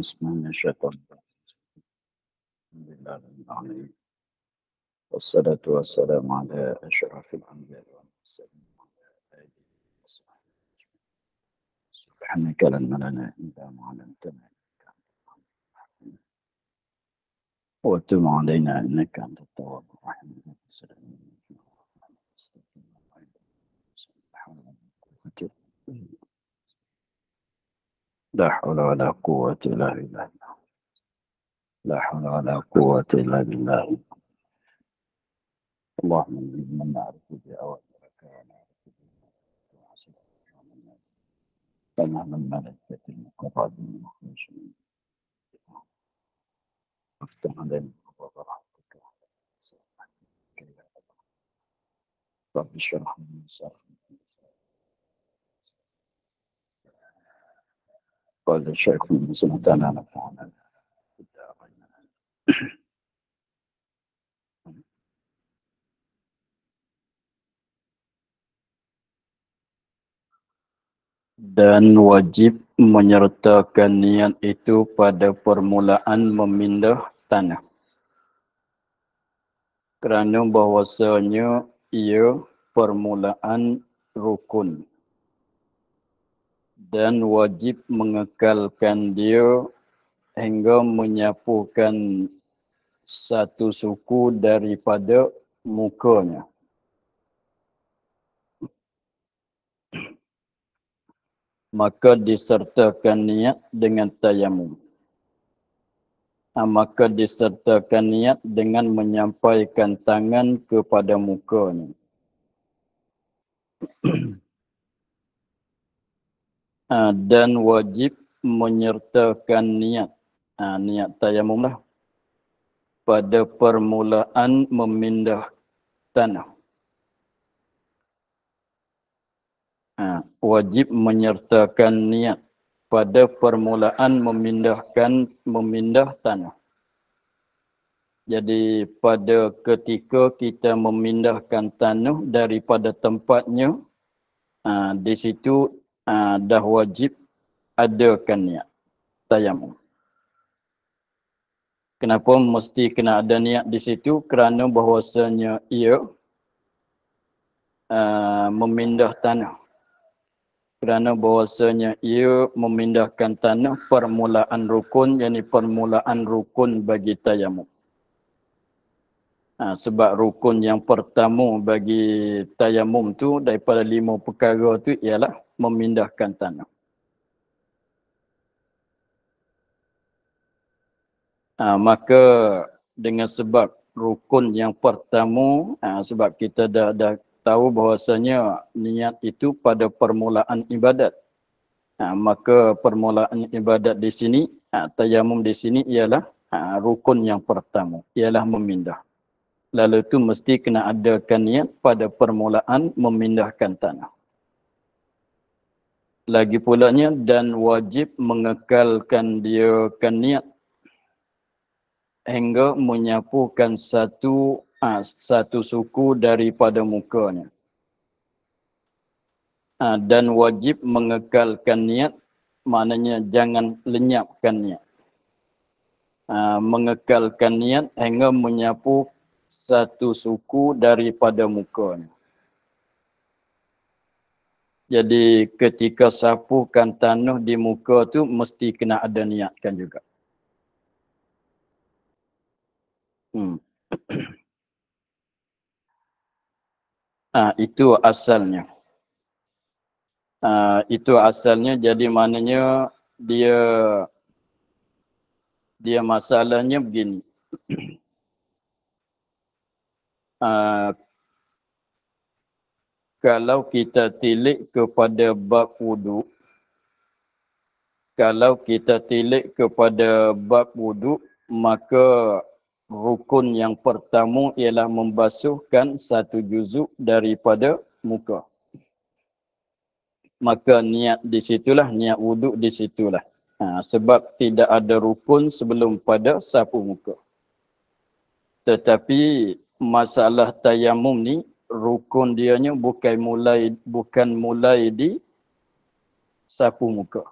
بسم الله من الشيطان الرجيم. الحمد لله رب العالمين، والصلاة والسلام على أشرف الأنبياء والمرسلين وعلى آله وصحبه أجمعين. سبحانك لا علم لنا إلا ما علمتنا إنك أنت العليم الحكيم، وتب علينا إنك أنت التواب الرحيم. السلام عليكم ورحمة الله وبركاته. لا حول ولا قوة إلا بالله. لا حول ولا قوة إلا بالله. اللهم من نعرف بأوامرك ونعرف بمعصيتك كما من ملكة المقربين المخلصين. افتح علينا أبواب رحمتك رب اشرح لي صدري. قال الشيخ المسلم تعالى نفعنا dan wajib menyertakan niat itu pada permulaan memindah tanah. Kerana bahwasanya ia permulaan rukun. Dan wajib mengekalkan dia hingga menyapukan satu suku daripada mukanya. Maka disertakan niat dengan tayamum. Maka disertakan niat dengan menyampaikan tangan kepada mukanya. Dan wajib menyertakan niat. Niat tayamum lah. Pada permulaan memindah tanah. Wajib menyertakan niat pada permulaan memindah tanah. Jadi pada ketika kita memindahkan tanah daripada tempatnya, di situ dah wajib adakan niat tayamum. Kenapa mesti kena ada niat di situ? Kerana bahwasanya ia memindah tanah. Kerana bahwasanya ia memindahkan tanah permulaan rukun, yakni permulaan rukun bagi tayamum. Sebab rukun yang pertama bagi tayamum tu daripada 5 perkara tu ialah memindahkan tanah. Maka dengan sebab rukun yang pertama, sebab kita dah tahu bahwasanya niat itu pada permulaan ibadat. Maka permulaan ibadat di sini, tayamum di sini ialah rukun yang pertama, ialah memindah. Lalu itu mesti kena adakan niat pada permulaan memindahkan tanah. Lagi pulanya dan wajib mengekalkan dia kan niat hingga menyapukan satu suku daripada mukanya. Dan wajib mengekalkan niat, maknanya jangan lenyapkan niat. Mengekalkan niat hingga menyapu satu suku daripada mukanya. Jadi ketika sapukan tanah di muka tu mesti kena ada niatkan juga. Itu asalnya. Itu asalnya, jadi maknanya dia masalahnya begini. Kalau kita tilik kepada bab wudu, maka rukun yang pertama ialah membasuhkan satu juzuk daripada muka. Maka niat di situlah, niat wudu di situlah. Sebab tidak ada rukun sebelum pada sapu muka. Tetapi masalah tayamum ni, rukun dianya bukan mulai di sapu muka.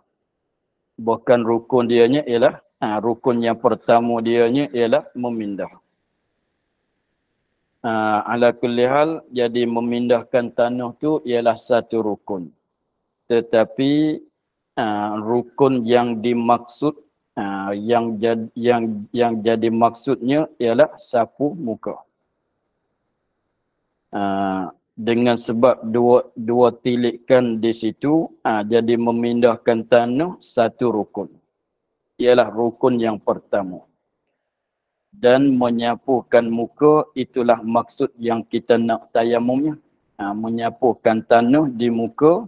Bukan rukun dianya ialah rukun yang pertama dianya ialah memindah. Ala kulli hal, jadi memindahkan tanah tu ialah satu rukun. Tetapi rukun yang dimaksud yang jadi maksudnya ialah sapu muka. Dengan sebab dua tilikan di situ, jadi memindahkan tanah satu rukun. Ialah rukun yang pertama. Dan menyapukan muka itulah maksud yang kita nak tayamumnya. Menyapukan tanah di muka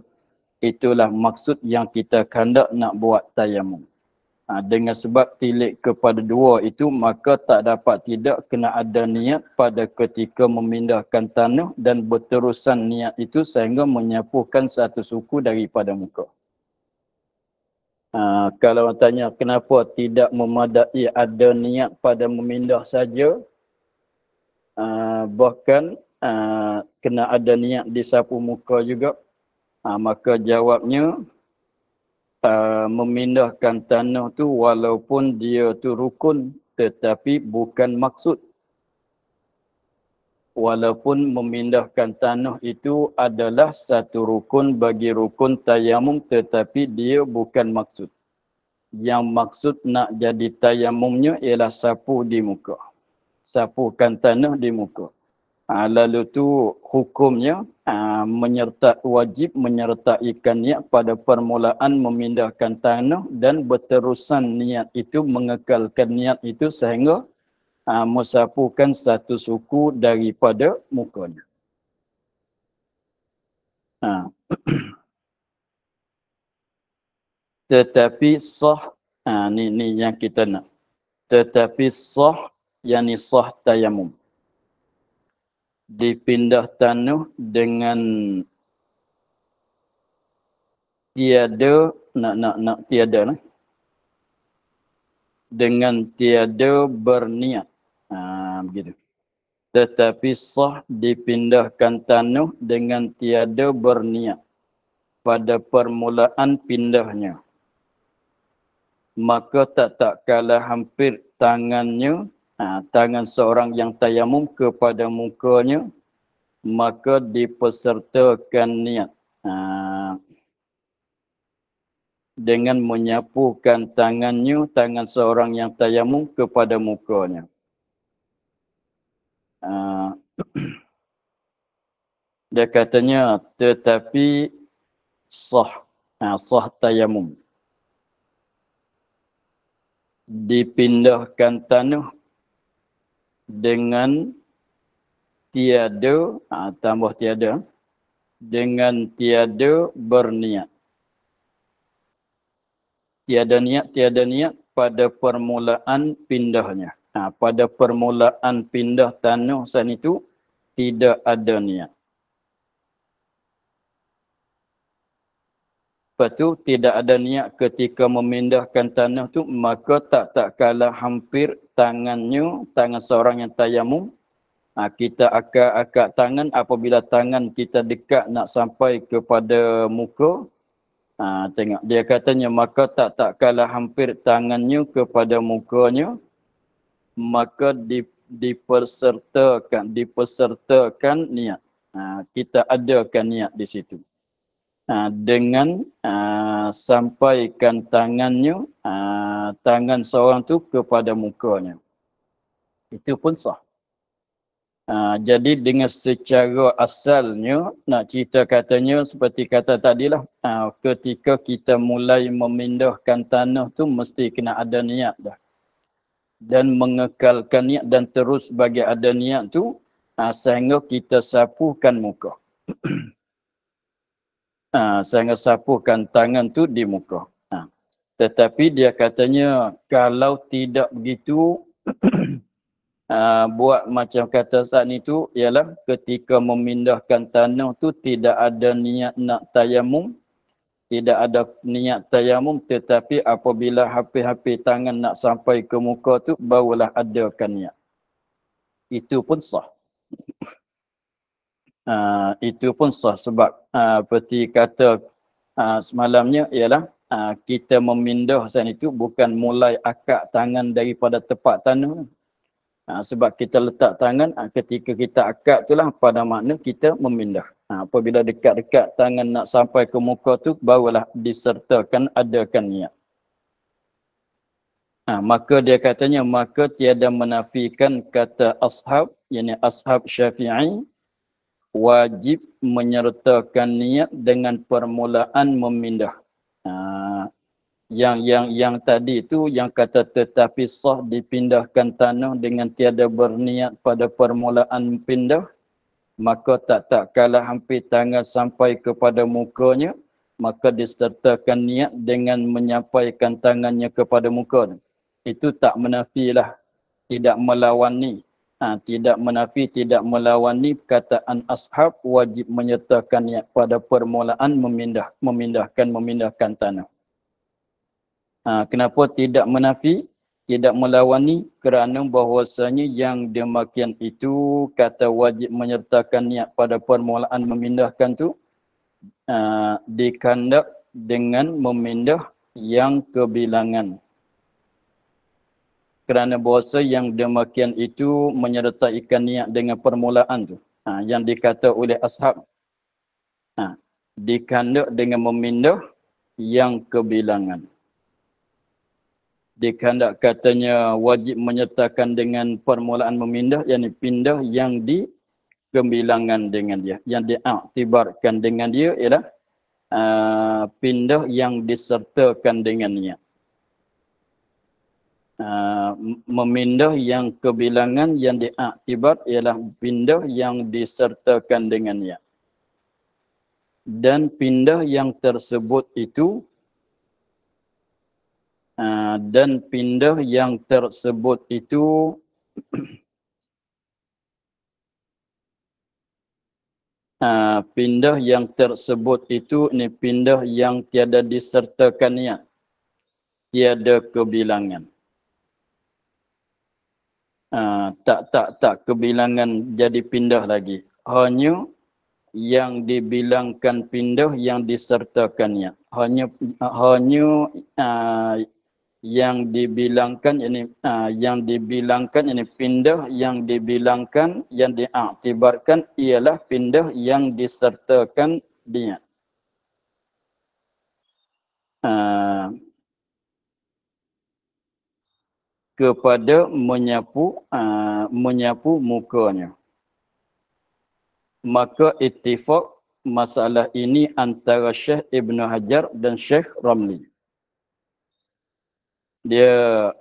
itulah maksud yang kita hendak nak buat tayamum. Dengan sebab tilik kepada dua itu, maka tak dapat tidak kena ada niat pada ketika memindahkan tanah dan berterusan niat itu sehingga menyapukan satu suku daripada muka. Kalau tanya kenapa tidak memadai ada niat pada memindah saja, bahkan kena ada niat disapu muka juga, maka jawabnya, memindahkan tanah tu walaupun dia tu rukun tetapi bukan maksud. Walaupun memindahkan tanah itu adalah satu rukun bagi rukun tayamum tetapi dia bukan maksud. Yang maksud nak jadi tayamumnya ialah sapu di muka. Sapukan tanah di muka. Lalu tu hukumnya wajib menyertaikan niat pada permulaan memindahkan tanah dan berterusan niat itu, mengekalkan niat itu sehingga mensapukan satu suku daripada mukanya. Tetapi sah, ni yang kita nak. Tetapi sah, yakni sah tayamum. Dipindah tanah dengan tiada tiada lah. Dengan tiada berniat. Begitu. Tetapi sah dipindahkan tanah dengan tiada berniat pada permulaan pindahnya. Maka tak kalah hampir tangannya, tangan seorang yang tayamum kepada mukanya, maka dipesertakan niat dengan menyapukan tangan seorang yang tayamum kepada mukanya. Dia katanya tetapi sah tayamum. Dipindahkan tanah dengan tiada, tambah tiada, dengan tiada berniat. Tiada niat pada permulaan pindahnya. Pada permulaan pindah tanah san itu tidak ada niat. Lepas tu tidak ada niat ketika memindahkan tanah tu, maka tak kalah hampir tangan seorang yang tayamum. Kita akak tangan, apabila tangan kita dekat nak sampai kepada muka, tengok dia katanya maka tak kalah hampir tangannya kepada mukanya, maka dipesertakan niat. Kita adakan niat di situ. Dengan sampaikan tangan seorang tu kepada mukanya. Itu pun sah. Jadi dengan secara asalnya, nak cerita katanya seperti kata tadilah, ketika kita mulai memindahkan tanah tu mesti kena ada niat dah. Dan mengekalkan niat dan terus bagi ada niat tu, sehingga kita sapukan muka. Sehingga sapukan tangan tu di muka. Tetapi dia katanya kalau tidak begitu, buat macam kata saat itu ialah ketika memindahkan tanah tu tidak ada niat nak tayamum, tidak ada niat tayamum, tetapi apabila hampir-hampir tangan nak sampai ke muka tu barulah adakan niat. Itu pun sah. Itu pun sah sebab seperti kata semalamnya ialah kita memindah sana itu bukan mulai akak tangan daripada tepat tanah. Sebab kita letak tangan, ketika kita akak itulah pada makna kita memindah. Apabila dekat-dekat tangan nak sampai ke muka tu, barulah disertakan adakan niat. Maka dia katanya, maka tiada menafikan kata ashab, yakni ashab Syafi'i, wajib menyertakan niat dengan permulaan memindah. Yang tadi itu yang kata tetapi sah dipindahkan tanah dengan tiada berniat pada permulaan pindah, maka tak kalah hampir tangan sampai kepada mukanya, maka disertakan niat dengan menyampaikan tangannya kepada muka. Itu tak menafilah, tidak melawani. Tidak menafi, tidak melawani perkataan ashab wajib menyertakan niat pada permulaan memindahkan tanah. Kenapa tidak menafi, tidak melawani? Kerana bahwasanya yang demikian itu kata wajib menyertakan niat pada permulaan memindahkan tu dikandak dengan memindah yang kebilangan. Kerana bahasa yang demikian itu menyertaikan niat dengan permulaan tu. Yang dikata oleh ashab. Dikandak dengan memindah yang kebilangan. Dikehendak katanya wajib menyertakan dengan permulaan memindah, yakni pindah yang dikembilangan dengan dia. Yang diaktibarkan dengan dia ialah pindah yang disertakan dengan niat. Memindah yang kebilangan yang diaktibar ialah pindah yang disertakan dengan niat. Dan pindah yang tersebut itu pindah yang tersebut itu ini pindah yang tiada disertakan niat, tiada kebilangan. Tak kebilangan jadi pindah lagi. Hanya yang dibilangkan pindah yang disertakan niat. Hanya yang dibilangkan ini pindah yang dibilangkan, yang diaktibarkan ialah pindah yang disertakan niat. Kepada menyapu mukanya. Maka ittifaq masalah ini antara Syekh Ibn Hajar dan Syekh Ramli. Dia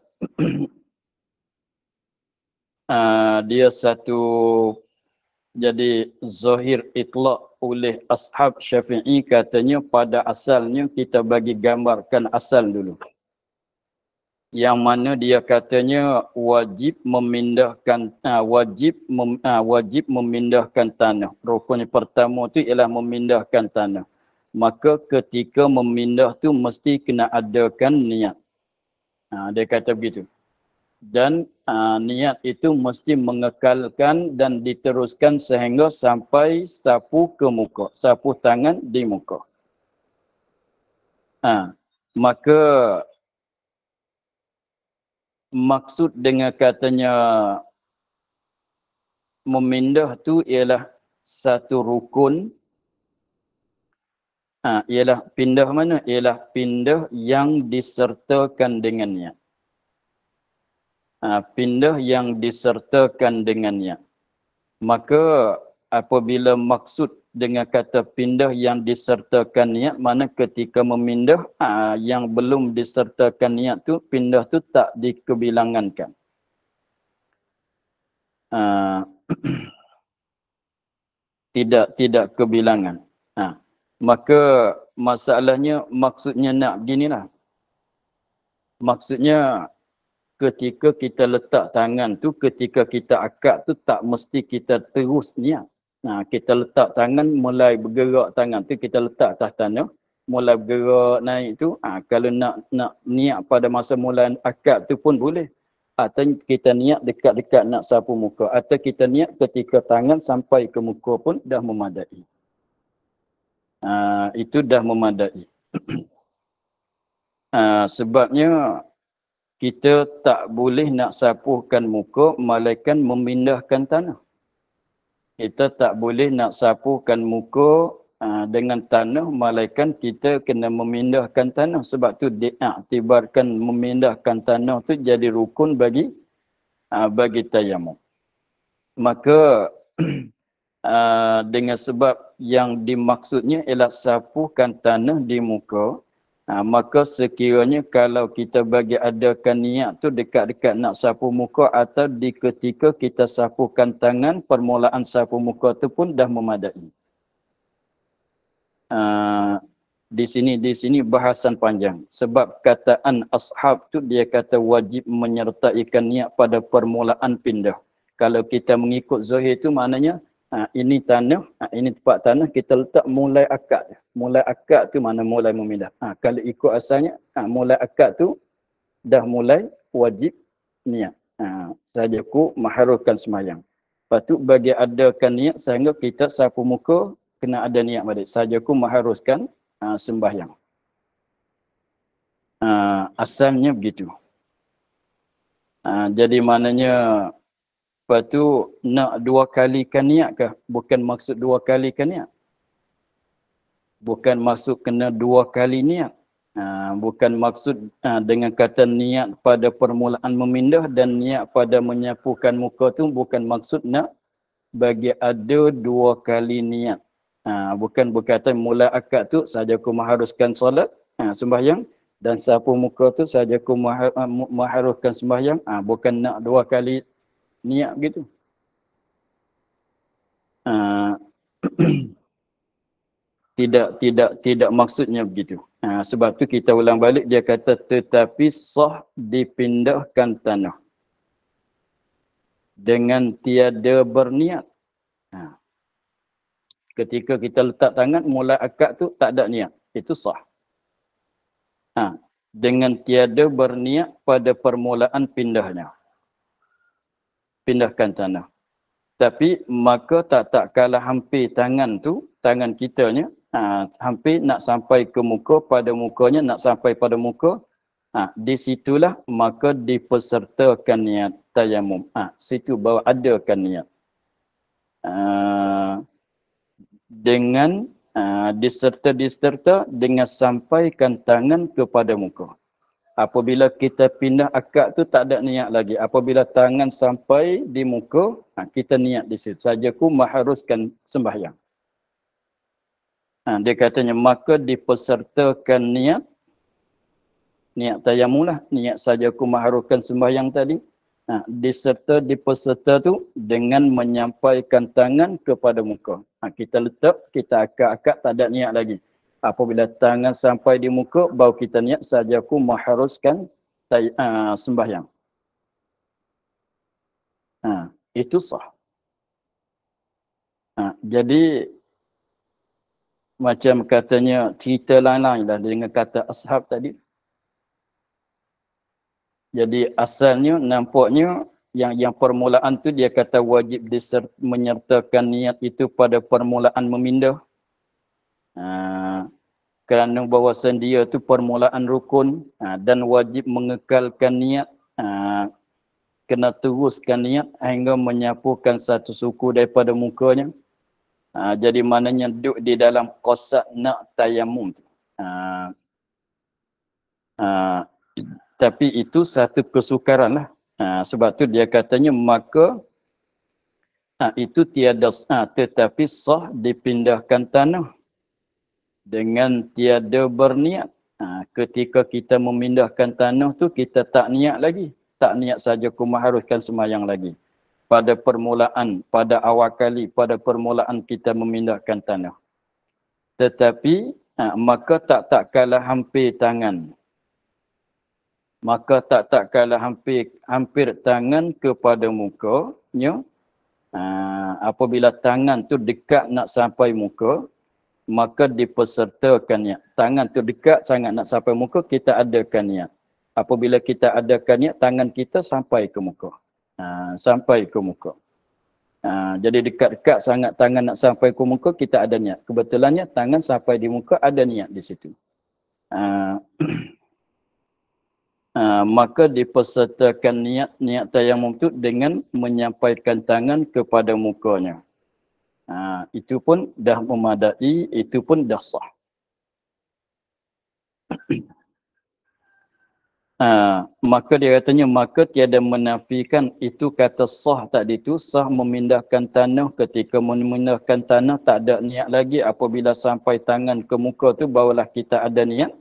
satu jadi zahir itlaq oleh ashab Syafi'i, katanya pada asalnya kita bagi gambarkan asal dulu. Yang mana dia katanya wajib memindahkan tanah. Rukun pertama tu ialah memindahkan tanah. Maka ketika memindah tu mesti kena adakan niat. Dia kata begitu. Dan niat itu mesti mengekalkan dan diteruskan sehingga sampai sapu ke muka, sapu tangan di muka. Maka maksud dengan katanya memindah tu ialah satu rukun. Ialah pindah mana? Ialah pindah yang disertakan dengannya. Pindah yang disertakan dengannya. Maka apabila maksud dengan kata pindah yang disertakan niat, mana ketika memindah yang belum disertakan niat tu, pindah tu tak dikebilangankan. Tidak kebilangan. Maka masalahnya maksudnya nak ginilah. Maksudnya ketika kita letak tangan tu, ketika kita akad tu tak mesti kita terus niat. Kita letak tangan, mulai bergerak tangan tu kita letak atas tanah, mulai bergerak naik tu, kalau nak niat pada masa mula akad tu pun boleh. Atau kita niat dekat-dekat nak sapu muka, atau kita niat ketika tangan sampai ke muka pun dah memadai. Itu dah memadai. Sebabnya kita tak boleh nak sapuhkan muka malaikat memindahkan tanah. Kita tak boleh nak sapuhkan muka dengan tanah malaikat kita kena memindahkan tanah. Sebab tu diiktibarkan memindahkan tanah tu jadi rukun bagi tayamum. Maka dengan sebab yang dimaksudnya ialah sapuhkan tanah di muka, maka sekiranya kalau kita bagi adakan niat tu dekat-dekat nak sapu muka atau di ketika kita sapuhkan tangan, permulaan sapu muka tu pun dah memadai. Di sini bahasan panjang. Sebab kataan ashab tu dia kata wajib menyertaikan niat pada permulaan pindah. Kalau kita mengikut zahir tu maknanya ini tanah, ini tempat tanah, kita letak mulai akad. Mulai akad tu mana mulai memindah. Kalau ikut asalnya, mulai akad tu dah mulai wajib niat. Sahajaku maharuskan semayang. Lepas tu bagi adakan niat sehingga kita sapu muka, kena ada niat balik. Sahajaku maharuskan sembahyang. Asalnya begitu. Jadi maknanya lepas tu nak dua kalikan niat ke? Bukan maksud dua kalikan niat. Bukan maksud kena dua kali niat. Bukan maksud dengan kata niat pada permulaan memindah dan niat pada menyapukan muka tu bukan maksud nak bagi ada dua kali niat. Bukan berkata mula akad tu sahaja aku mengharuskan solat, sembahyang, dan sapu muka tu sahaja aku mengharuskan sembahyang. Bukan nak dua kali niat begitu. Tidak maksudnya begitu. Sebab tu kita ulang balik dia kata tetapi sah dipindahkan tanah dengan tiada berniat. Ketika kita letak tangan mulai akad tu tak ada niat, itu sah. Dengan tiada berniat pada permulaan pindahnya. Pindahkan tanah. Tapi maka tak kalah hampir tangan tu, tangan kitanya, hampir nak sampai ke muka, pada mukanya nak sampai pada muka, di situlah maka dipesertakan niat tayamum. Situ baru adakan niat. Dengan diserta dengan sampaikan tangan kepada muka. Apabila kita pindah akad tu tak ada niat lagi. Apabila tangan sampai di muka, kita niat di situ. Sahajaku mengharuskan sembahyang. Dia katanya maka dipesertakan niat tayamum lah. Niat sahajaku mengharuskan sembahyang tadi. Dipeserta tu dengan menyampaikan tangan kepada muka. Kita letak, kita akad-akad tak ada niat lagi. Apabila tangan sampai di muka, baru kita niat sahajaku mengharuskan sembahyang. Itu sah. Jadi, macam katanya cerita lain-lain lah dengan kata ashab tadi. Jadi asalnya nampaknya yang permulaan tu dia kata wajib menyertakan niat itu pada permulaan memindah. Kerana bahawasan dia tu permulaan rukun dan wajib mengekalkan niat, kena teruskan niat hingga menyapukan satu suku daripada mukanya. Jadi maknanya duduk di dalam qasad nak tayamum. Tapi itu satu kesukaran lah. Sebab tu dia katanya maka itu tiada tetapi sah dipindahkan tanah dengan tiada berniat. Ketika kita memindahkan tanah tu kita tak niat lagi. Tak niat saja aku mengharuskan sembahyang lagi. Pada permulaan, pada awal kali, pada permulaan kita memindahkan tanah. Tetapi maka tak kalah hampir tangan. Maka tak kalah hampir tangan kepada mukanya. Apabila tangan tu dekat nak sampai muka, maka dipesertakan niat. Tangan tu dekat sangat nak sampai muka, kita adakan niat. Apabila kita adakan niat, tangan kita sampai ke muka. Sampai ke muka. Jadi dekat-dekat sangat tangan nak sampai ke muka, kita ada niat. Kebetulannya tangan sampai di muka, ada niat di situ. maka dipesertakan niat tayamum itu dengan menyampaikan tangan kepada mukanya. Itu pun dah memadai, itu pun dah sah. Maka dia katanya, maka tiada menafikan itu kata sah tadi itu, sah memindahkan tanah. Ketika memindahkan tanah tak ada niat lagi, apabila sampai tangan ke muka tu barulah kita ada niat.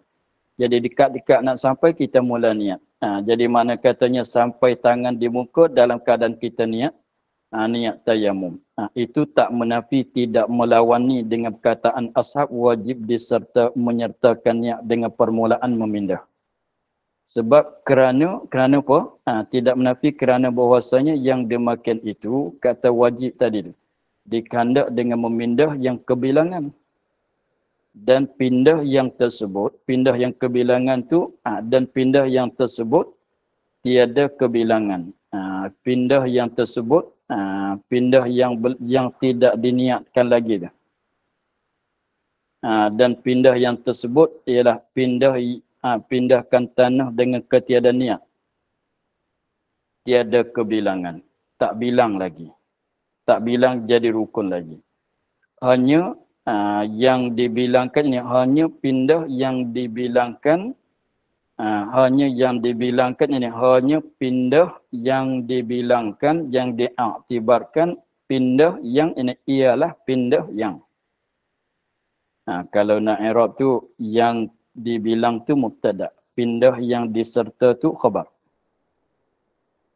Jadi dekat-dekat nak sampai kita mula niat. Jadi mana katanya sampai tangan di muka dalam keadaan kita niat, niat tayamum. Itu tak menafi, tidak melawani dengan perkataan ashab wajib menyertakan niat dengan permulaan memindah. Sebab kerana apa? Tidak menafi kerana bahawasanya yang demikian itu kata wajib tadi tu dikandak dengan memindah yang kebilangan. Dan pindah yang tersebut, pindah yang kebilangan tu dan pindah yang tersebut tiada kebilangan. Pindah yang tersebut pindah yang tidak diniatkan lagi tu. Dan pindah yang tersebut ialah pindahkan tanah dengan ketiada niat. Tiada kebilangan. Tak bilang lagi. Tak bilang jadi rukun lagi. Hanya yang dibilangkan ini, hanya pindah yang dibilangkan, hanya yang dibilangkan ini, hanya pindah yang dibilangkan, yang diaktibarkan, pindah yang ini ialah pindah yang. Kalau nak i'rab tu yang dibilang tu mubtada, pindah yang diserta tu khabar.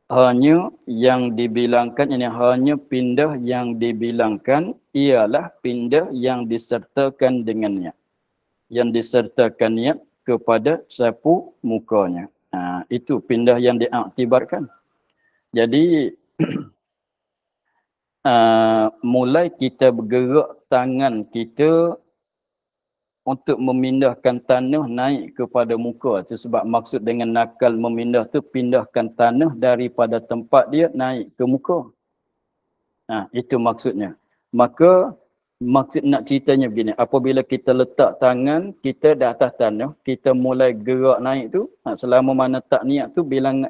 Hanya yang dibilangkan ini, hanya pindah yang dibilangkan ialah pindah yang disertakan dengannya. Yang disertakan niat kepada sapu mukanya. Itu pindah yang diaktibarkan. Jadi mulai kita bergerak tangan kita untuk memindahkan tanah naik kepada muka. Itu sebab maksud dengan nakal memindah tu pindahkan tanah daripada tempat dia naik ke muka. Itu maksudnya. Maka maksud nak ceritanya begini. Apabila kita letak tangan kita di atas tanah, kita mulai gerak naik tu, selama mana tak niat tu bilang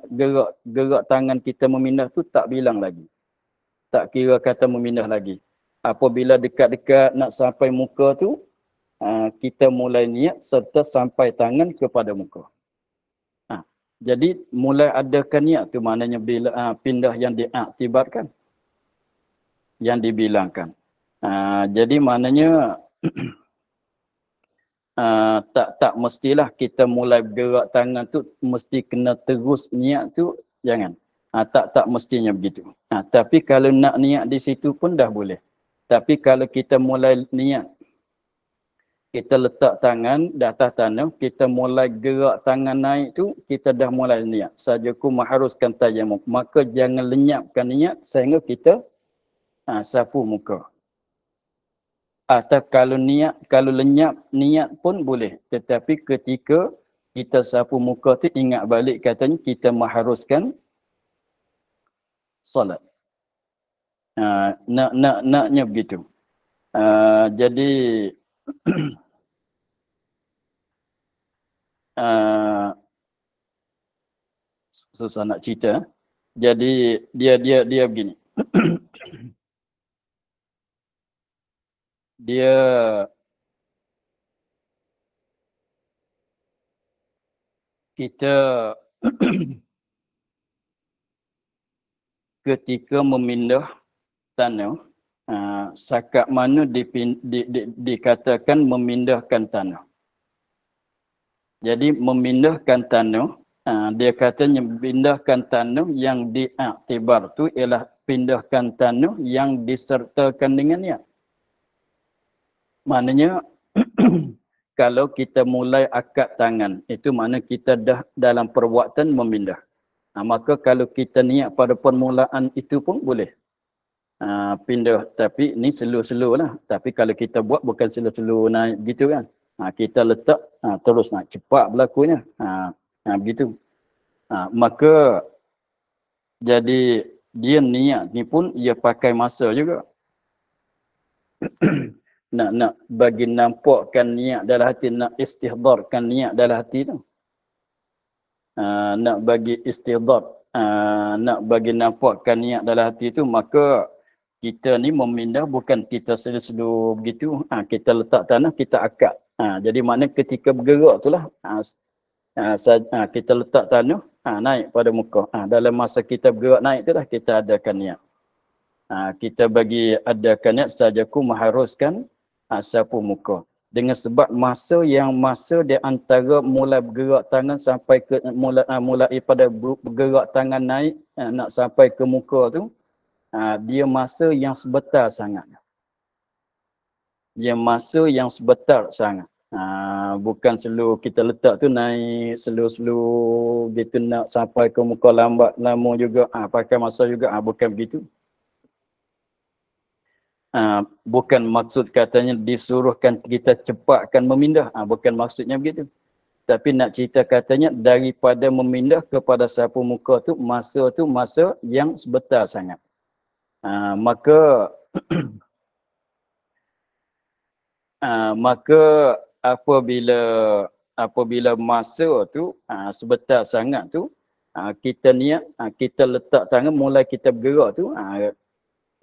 gerak tangan kita memindah tu tak bilang lagi. Tak kira kata memindah lagi. Apabila dekat-dekat nak sampai muka tu, kita mulai niat serta sampai tangan kepada muka. Jadi mulai adakan niat tu maknanya bila pindah yang diaktibarkan, yang dibilangkan. Jadi maknanya tak mestilah kita mulai gerak tangan tu mesti kena terus niat tu, jangan. Tak mestinya begitu. Tapi kalau nak niat di situ pun dah boleh. Tapi kalau kita mulai niat, kita letak tangan di atas tanah, kita mulai gerak tangan naik tu, kita dah mulai niat. Sajaku mengharuskan tayamum. Maka jangan lenyapkan niat sehingga kita sapu muka. Atau kalau lenyap niat pun boleh. Tetapi ketika kita sapu muka tu, ingat balik katanya kita mengharuskan solat. Naknya begitu. Jadi susah nak cerita. Jadi dia begini. Dia kita ketika memindah tanah, sakat mana dikatakan memindahkan tanah. Jadi memindahkan tanah, dia katanya pindahkan tanah yang diaktibar tu ialah pindahkan tanah yang disertakan dengan niat. Maknanya kalau kita mulai akad tangan, itu makna kita dah dalam perbuatan memindah. Maka kalau kita niat pada permulaan itu pun boleh pindah. Tapi ni slow-slow lah. Tapi kalau kita buat bukan slow-slow naik gitu kan. Kita letak terus nak cepat berlakunya. Begitu. Maka jadi dia niat ni pun ia pakai masa juga. nak bagi nampakkan niat dalam hati, nak istihdarkan niat dalam hati tu. nak bagi istidad, nak bagi nampakkan niat dalam hati tu, maka kita ni memindah bukan kita selu-selu begitu, kita letak tanah, kita akad. Jadi makna ketika bergerak itulah kita letak tanah, naik pada muka. Dalam masa kita bergerak naik itulah kita adakan niat. Kita bagi adakan niat sajaku mengharuskan sapu muka. Dengan sebab masa di antara mulai bergerak tangan sampai ke mulai pada bergerak tangan naik nak sampai ke muka tu, dia masa yang sebentar sangat. Dia masa yang sebentar sangat. Bukan selalu kita letak tu naik slow gitu nak sampai ke muka lambat lama juga, pakai masa juga, bukan begitu. Bukan maksud katanya disuruhkan kita cepatkan memindah, bukan maksudnya begitu. Tapi nak cerita katanya daripada memindah kepada sapu muka tu masa yang sebentar sangat. Maka apabila masa tu sebentar sangat tu, kita niat, kita letak tangan, mulai kita bergerak tu,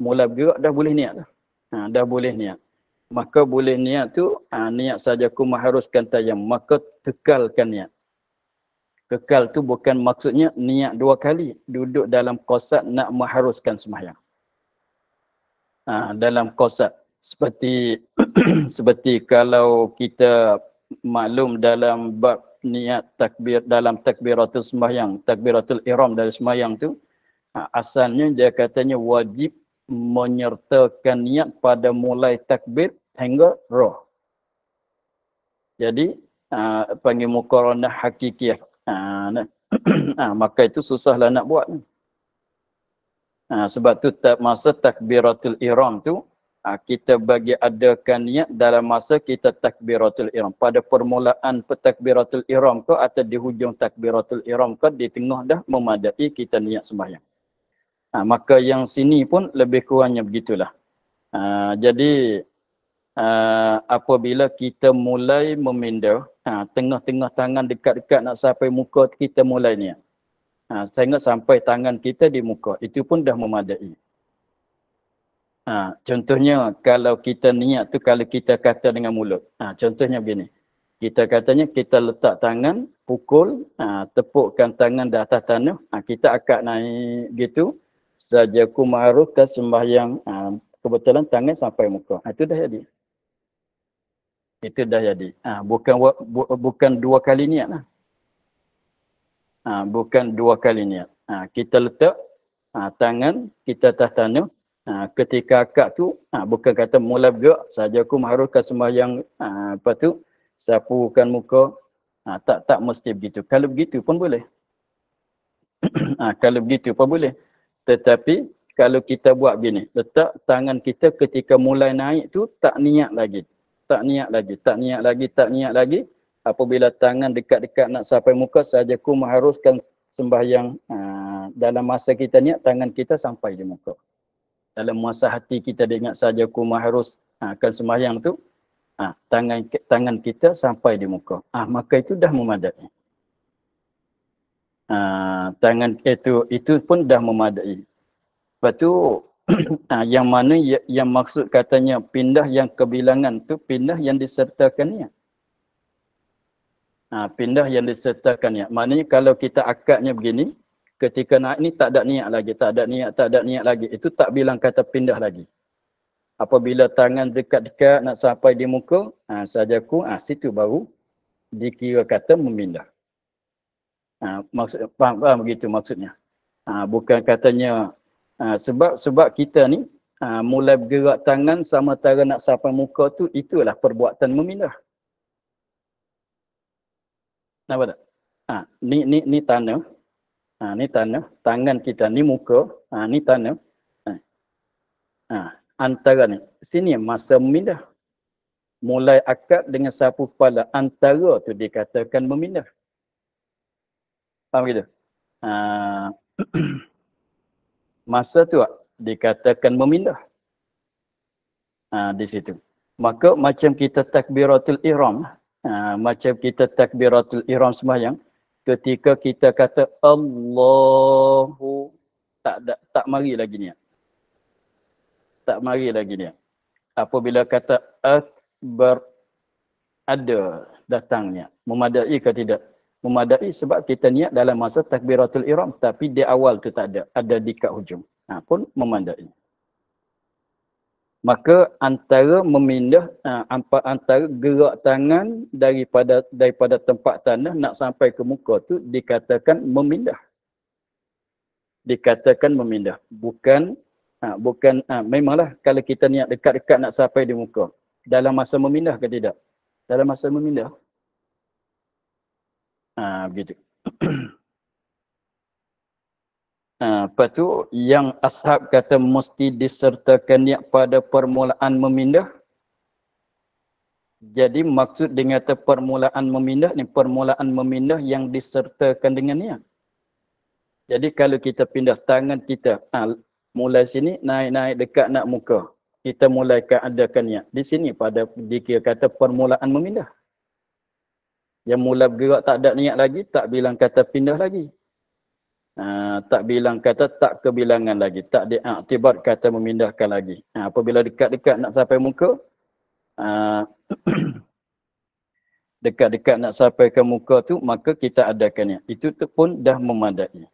mulai bergerak dah boleh niat tu. Dah boleh niat. Maka boleh niat tu, niat saja aku mengharuskan tayamum, maka kekalkan niat. Kekal tu bukan maksudnya niat 2 kali duduk dalam qasad nak mengharuskan sembahyang. Dalam qasad seperti seperti kalau kita maklum dalam bab niat takbir dalam takbiratul sembahyang, takbiratul ihram dari sembahyang tu, asalnya dia katanya wajib menyertakan niat pada mulai takbir hingga roh. Jadi panggil muqaranah hakikiyah. Maka itu susahlah nak buat. Sebab tu masa takbiratul ihram tu kita bagi adakan niat dalam masa kita takbiratul ihram. Pada permulaan takbiratul ihram ke atau di hujung takbiratul ihram ke, di tengah dah memadai kita niat sembahyang. Maka yang sini pun lebih kurangnya begitulah. Jadi apabila kita mulai memindah, tengah-tengah tangan dekat-dekat nak sampai muka kita mulai niat. Sehingga sampai tangan kita di muka, itu pun dah memadai. Contohnya kalau kita niat tu, kalau kita kata dengan mulut. Contohnya begini. Kita katanya kita letak tangan, pukul, tepukkan tangan di atas tanah, kita akad naik gitu. Sajaku ma'arufkan sembahyang, kebetulan tangan sampai muka. Itu dah jadi. Itu dah jadi. Bukan 2 kali niat lah. Bukan 2 kali niat. Kita letak tangan kita atas tanah. Ketika akad tu, bukan kata mula bergerak, sajaku ma'arufkan sembahyang, lepas tu sapukan muka. Tak mesti begitu. Kalau begitu pun boleh. Kalau begitu pun boleh. Tetapi kalau kita buat begini, letak tangan kita ketika mulai naik tu tak niat lagi. Tak niat lagi. Apabila tangan dekat-dekat nak sampai muka, sajaku mengharuskan sembahyang. Dalam masa kita niat, tangan kita sampai di muka. Dalam masa hati kita ingat sajaku mengharuskan sembahyang tu, tangan kita sampai di muka. Maka itu dah memadai. Tangan itu pun dah memadai. Lepas tu yang mana yang maksud katanya pindah yang kebilangan tu, pindah yang disertakan niat. Pindah yang disertakan niat. Maknanya kalau kita akadnya begini, ketika naik ni tak ada niat lagi, itu tak bilang kata pindah lagi. Apabila tangan dekat-dekat nak sampai di muka, sajaku, situ baru dikira kata memindah. Maksud faham begitu maksudnya. Bukan katanya sebab kita ni mulai bergerak tangan sama tara nak sampai muka tu, itulah perbuatan memindah. Nampak tak? Ni tanah. Ni tanah, tangan kita ni muka, ni tanah. Antara ni, sini masa memindah. Mulai akad dengan sapu kepala, antara tu dikatakan memindah. Faham gitu? Masa tu dikatakan memindah. Di situ. Maka macam kita takbiratul ihram, sembahyang, Ketika kita kata Allahu, tak mari lagi niat. Tak mari lagi niat. Apabila kata akbar, ada datang niat. Memadai ke tidak? Memadai sebab kita niat dalam masa takbiratul ihram, tapi di awal tu tak ada. Ada di kat hujung. Pun memadai. Maka antara memindah, antara gerak tangan daripada tempat tanah nak sampai ke muka tu dikatakan memindah. Dikatakan memindah. Bukan, memanglah kalau kita niat dekat-dekat nak sampai di muka. Dalam masa memindah ke tidak? Dalam masa memindah. Begitu. Lepas tu yang ashab kata mesti disertakan niat pada permulaan memindah. Jadi maksud dengan kata permulaan memindah ni permulaan memindah yang disertakan dengan niat. Jadi kalau kita pindah tangan kita, mulai sini naik-naik dekat nak muka. Kita mulaikan adakan niat. Di sini pada dikira kata permulaan memindah. Yang mula bergerak tak ada niat lagi, tak bilang kata pindah lagi. Tak bilang kata tak kebilangan lagi. Tak diaktibat kata memindahkan lagi. Apabila dekat-dekat nak sampai muka, dekat-dekat nak sampai ke muka tu, maka kita adakannya. Itu tu pun dah memadai.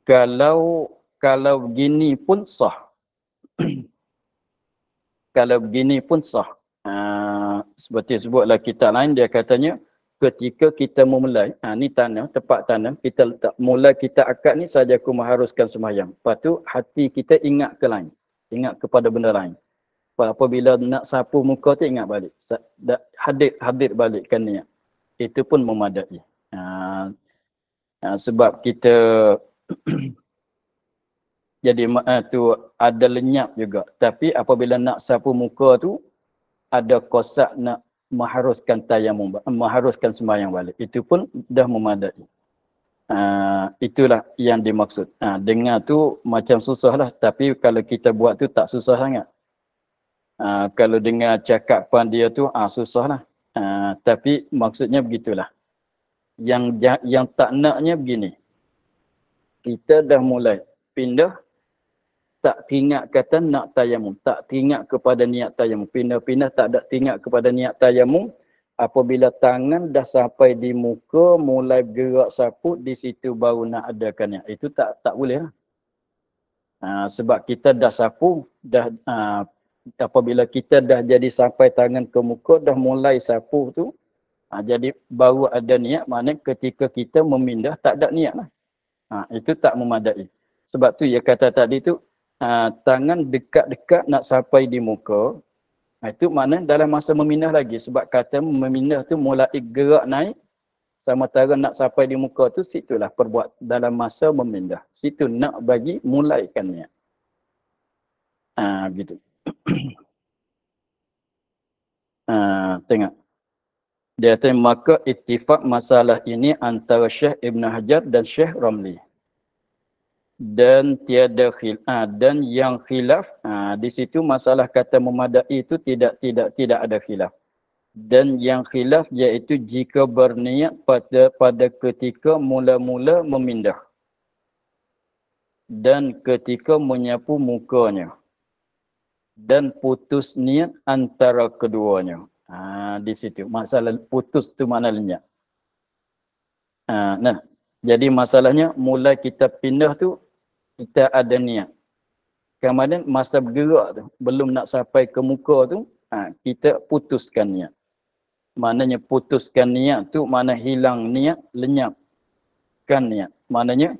Kalau begini pun sah. Kalau begini pun sah. Seperti sebutlah kitab lain, dia katanya ketika kita memulai, ni tanah, tempat tanam, kita letak, mula kita akad ni saja aku mengharuskan sembahyang. Lepas tu hati kita ingat ke lain. Ingat kepada benda lain. Apabila nak sapu muka tu ingat balik. Hadir balikkan niat. Itu pun memadai. Sebab kita jadi tu ada lenyap juga. Tapi apabila nak sapu muka tu, ada kosak nak mengharuskan tayamum, mengharuskan sembahyang balik. Itu pun dah memadai. Itulah yang dimaksud. Dengar tu macam susah lah. Tapi kalau kita buat tu tak susah sangat. Kalau dengar cakapan dia tu susah lah. Tapi maksudnya begitulah. Yang tak naknya begini. Kita dah mulai pindah, tak teringat kata nak tayamum. Tak teringat kepada niat tayamum. Pindah-pindah tak ada teringat kepada niat tayamum. Apabila tangan dah sampai di muka, mulai gerak sapu, di situ baru nak adakan niat. Itu tak boleh lah. Sebab kita dah sapu, apabila kita dah jadi sampai tangan ke muka, dah mulai sapu tu, jadi baru ada niat, maknanya ketika kita memindah, tak ada niat lah. Itu tak memadai. Sebab tu dia kata tadi tu, tangan dekat-dekat nak sampai di muka, itu maknanya dalam masa memindah lagi. Sebab kata memindah tu mulai gerak naik, sementara nak sampai di muka tu, situlah perbuat dalam masa memindah. Situ nak bagi mulaikan niat. Gitu. Tengok. Dia kata, maka ittifaq masalah ini antara Syekh Ibn Hajar dan Syekh Ramli. Dan tiada khilaf, dan yang khilaf, di situ masalah kata memadai itu tidak ada khilaf. Dan yang khilaf iaitu jika berniat pada ketika mula-mula memindah. Dan ketika menyapu mukanya. Dan putus niat antara keduanya. Di situ masalah putus tu mana lenyap. Jadi masalahnya mula kita pindah tu kita ada niat. Kemudian masa bergerak tu belum nak sampai ke muka tu, kita putuskan niat. Maknanya putuskan niat tu mana hilang niat, lenyapkan niat. Maknanya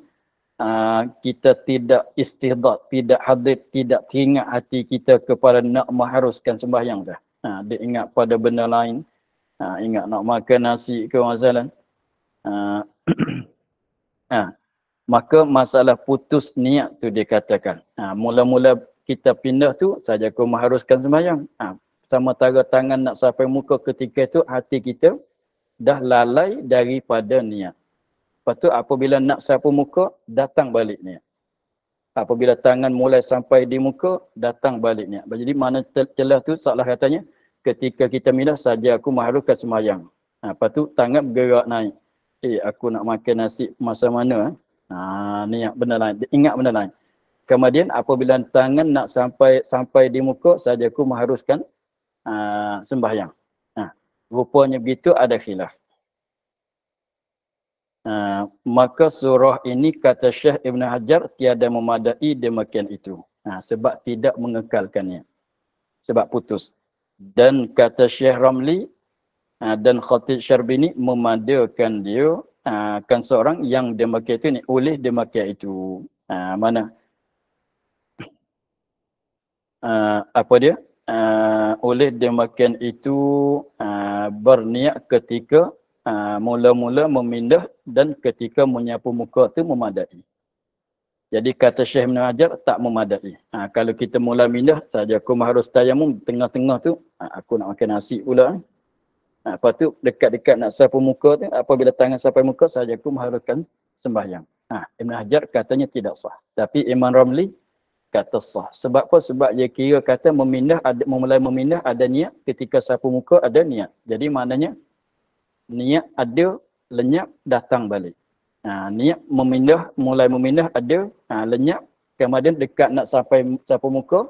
kita tidak istihdad, tidak hadir, tidak teringat hati kita kepada nak mengharuskan sembahyang dah. Dia ingat pada benda lain. Ingat nak makan nasi ke masalah. Maka masalah putus niat tu dia katakan. Mula-mula kita pindah tu saja aku mengharuskan sembahyang. Sementara tangan nak sampai muka ketika itu hati kita dah lalai daripada niat. Lepas tu apabila nak sapu muka, datang balik niat. Apabila tangan mulai sampai di muka, datang balik niat. Jadi mana celah tu seolah katanya, ketika kita mindah saja aku mengharuskan sembahyang. Lepas tu tangan bergerak naik. Aku nak makan nasi masa mana? Niat benda lain. Ingat benda lain. Kemudian apabila tangan nak sampai di muka saja aku mengharuskan sembahyang. Rupanya begitu ada khilaf. Maka surah ini kata Syekh Ibn Hajar tiada memadai demikian itu. Sebab tidak mengekalkannya. Sebab putus. Dan kata Syekh Ramli dan Khatib Syarbini memadakan dia kan seorang yang demikian itu ni, oleh demikian itu. Mana? Apa dia? Oleh demikian itu berniat ketika mula-mula memindah dan ketika menyapu muka tu memadai. Jadi kata Syekh Ibn Hajar tak memadai. Kalau kita mula mindah saja aku harus tayamum tengah-tengah tu aku nak makan nasi pula. Lepas tu dekat-dekat nak sapu muka tu apabila tangan sampai muka saja aku mengharuskan sembahyang. Ibn Hajar katanya tidak sah. Tapi Imam Ramli kata sah. Sebab apa? Sebab dia kira kata memulai memindah ada niat, ketika sapu muka ada niat. Jadi maknanya niat ada, lenyap, datang balik. Niat memindah, mulai memindah ada, lenyap, kemudian dekat nak sampai sapu muka,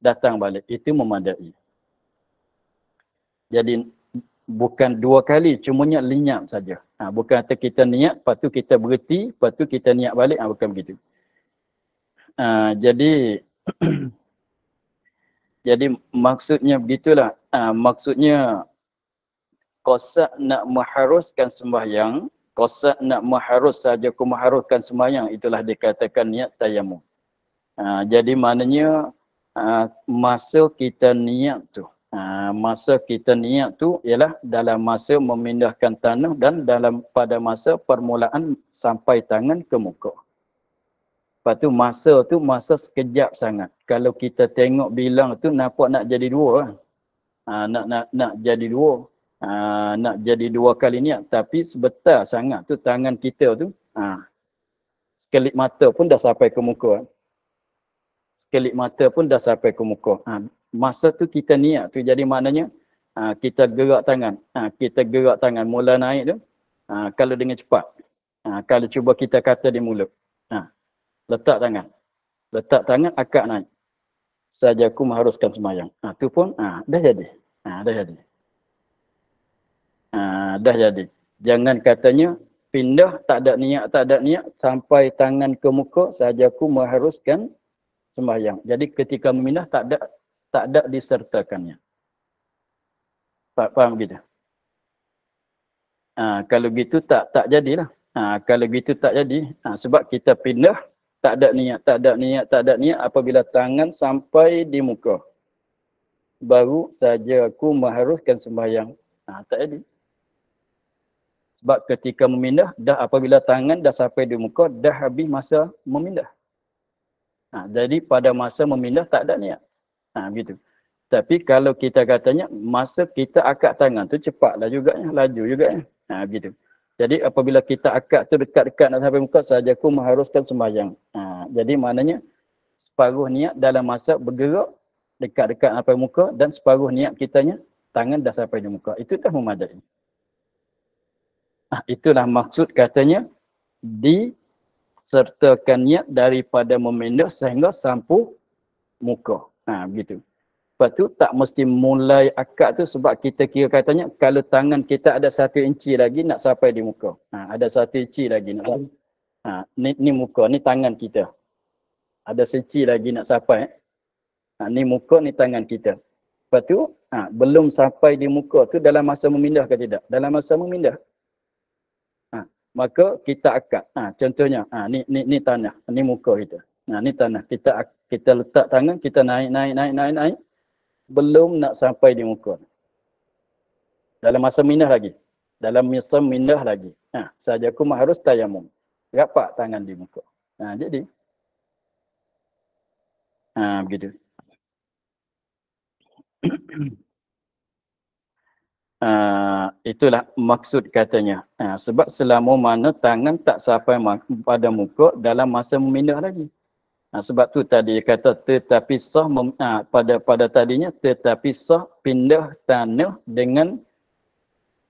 datang balik. Itu memadai. Jadi bukan dua kali, cumanya lenyap saja. Bukan kata kita niat, lepas tu kita berhenti, lepas tu kita niat balik. Bukan begitu. Jadi jadi maksudnya begitulah. Maksudnya qasad nak mengharuskan sembahyang, qasad nak mengharus saja aku mengharuskan sembahyang, itulah dikatakan niat tayamum. Jadi maknanya masa kita niat tu, ialah dalam masa memindahkan tanah dan pada masa permulaan sampai tangan ke muka. Lepas tu masa sekejap sangat. Kalau kita tengok bilang tu nampak nak jadi dua. Nak jadi dua. Nak jadi dua kali niat. Tapi sebentar sangat tu tangan kita tu. Sekelip mata pun dah sampai ke muka. Sekelip mata pun dah sampai ke muka. Masa tu kita niat tu. Jadi maknanya kita gerak tangan. Kita gerak tangan mula naik tu. Kalau dengan cepat. Kalau cuba kita kata di mulut. Letak tangan akak naik. Saja aku mengharuskan sembahyang. Tu pun dah jadi. Dah jadi. Jangan katanya pindah tak ada niat sampai tangan ke muka saja aku mengharuskan sembahyang. Jadi ketika memindah tak ada disertakannya. Faham gitu? Kalau gitu tak jadilah. Kalau gitu tak jadi. Sebab kita pindah tak ada niat apabila tangan sampai di muka. Baru saja aku mengharuskan sembahyang. Tak jadi. Sebab ketika memindah, apabila tangan dah sampai di muka, dah habis masa memindah. Jadi pada masa memindah tak ada niat. Gitu. Tapi kalau kita katanya, masa kita akad tangan tu cepatlah juga, laju juga. Gitu. Jadi apabila kita akad tu dekat-dekat nak sampai muka saja aku mengharuskan sembahyang. Jadi maknanya separuh niat dalam masa bergerak dekat-dekat sampai muka dan separuh niat kitanya tangan dah sampai di muka. Itu dah memadai. Itulah maksud katanya disertakan niat daripada memindah sehingga sampu muka. Begitu. Lepas tu tak mesti mulai akad tu sebab kita kira katanya kalau tangan kita ada 1 inci lagi nak sampai di muka. Ada 1 inci lagi nak sampai. Ni muka, ni tangan kita. Ada 1 inci lagi nak sampai. Ni muka, ni tangan kita. Lepas tu belum sampai di muka tu dalam masa memindah ke tidak? Dalam masa memindah. Maka kita akad. Contohnya, ni tanah, ni muka kita. Ni tanah. Kita letak tangan, kita naik. Belum nak sampai di muka. Dalam masa mindah lagi. Dalam masa mindah lagi. Saja aku harus tayamum. Rapat tangan di muka. Jadi. Begitu. Itulah maksud katanya. Sebab selama mana tangan tak sampai pada muka dalam masa memindah lagi. Sebab tu tadi kata tetapi sah pada tadinya tetapi sah pindah tanah dengan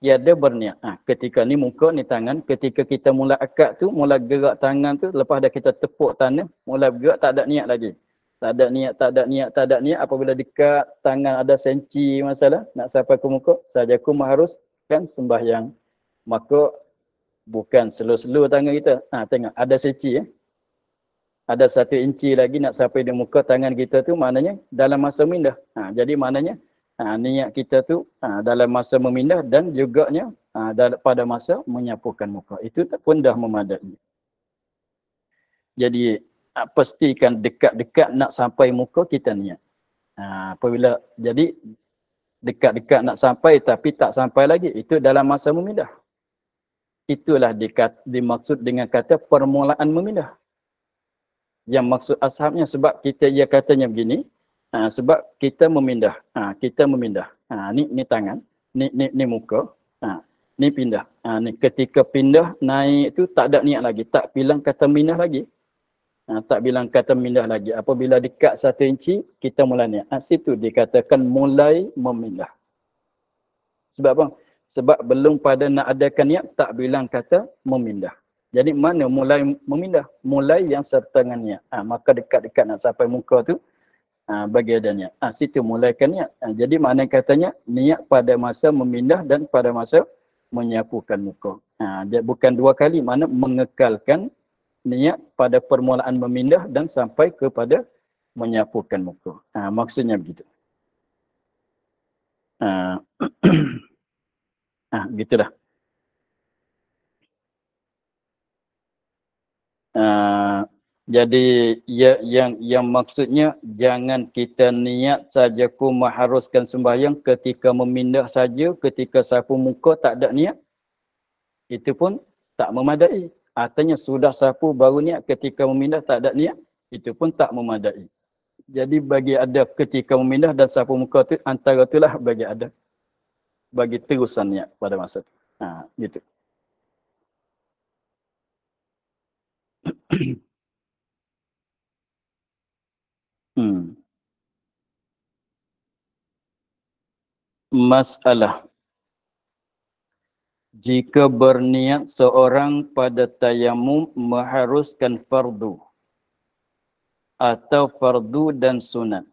tiada berniat. Ketika ni muka ni tangan, ketika kita mula akad tu, mula gerak tangan tu, lepas dah kita tepuk tanah, mula bergerak tak ada niat lagi. Tak ada niat, tak ada niat, tak ada niat. Apabila dekat tangan ada senci masalah, nak sampai ke muka, sahajaku mengharuskan sembahyang. Maka bukan slow-slow tangan kita. Tengok, ada senci. Ada 1 inci lagi nak sampai di muka tangan kita tu, maknanya dalam masa mindah. Jadi maknanya, niat kita tu dalam masa memindah dan juganya pada masa menyapukan muka. Itu pun dah memadai. Jadi pastikan dekat-dekat nak sampai muka kita niat. Apabila jadi dekat-dekat nak sampai tapi tak sampai lagi, itu dalam masa memindah. Itulah dimaksud dengan kata permulaan memindah. Yang maksud ashabnya sebab ia katanya begini, sebab kita memindah. Kita memindah. Ni tangan, ni muka. Ni pindah. Ni ketika pindah naik tu tak ada niat lagi, tak bilang kata mindah lagi. Tak bilang kata mindah lagi. Apabila dekat 1 inci, kita mula niat. Situ dikatakan mulai memindah. Sebab apa? Sebab belum pada nak adakan niat, tak bilang kata memindah. Jadi mana mulai memindah? Mulai yang serta dengan niat. Maka dekat-dekat nak sampai muka tu, bagi ada niat. Situ mulaikan niat. Jadi mana katanya, niat pada masa memindah dan pada masa menyapukan muka. Dia bukan 2 kali, mana mengekalkan niat pada permulaan memindah dan sampai kepada menyapukan muka. Maksudnya begitu. Gitulah. Jadi yang maksudnya jangan kita niat saja ku mengharuskan sembahyang ketika memindah saja, ketika sapu muka tak ada niat, itu pun tak memadai. Artinya sudah sapu baru niat, ketika memindah tak ada niat, itu pun tak memadai. Jadi bagi ada ketika memindah dan sapu muka tu, antara itulah bagi terusan niat pada masa itu. Gitu. Masalah. Jika berniat seorang pada tayamum mengharuskan fardu atau fardu dan sunat,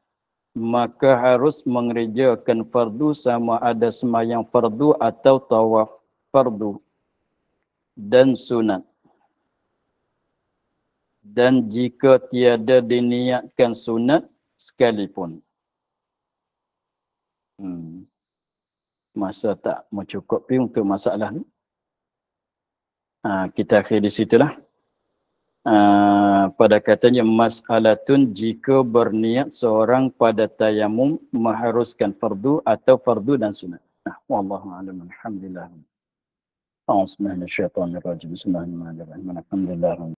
maka harus mengerjakan fardu sama ada sembahyang fardu atau tawaf fardu dan sunat. Dan jika tiada diniatkan sunat sekalipun. Masa tak mencukupi untuk masalah ni. Kita akhir di situlah. Pada katanya mas'alatun jika berniat seorang pada tayamum mengharuskan fardu atau fardu dan sunat. Wallahu a'lam. Alhamdulillah. A'udzu billahi minasyaitonir rajim. Bismillahirrahmanirrahim. Alhamdulillah.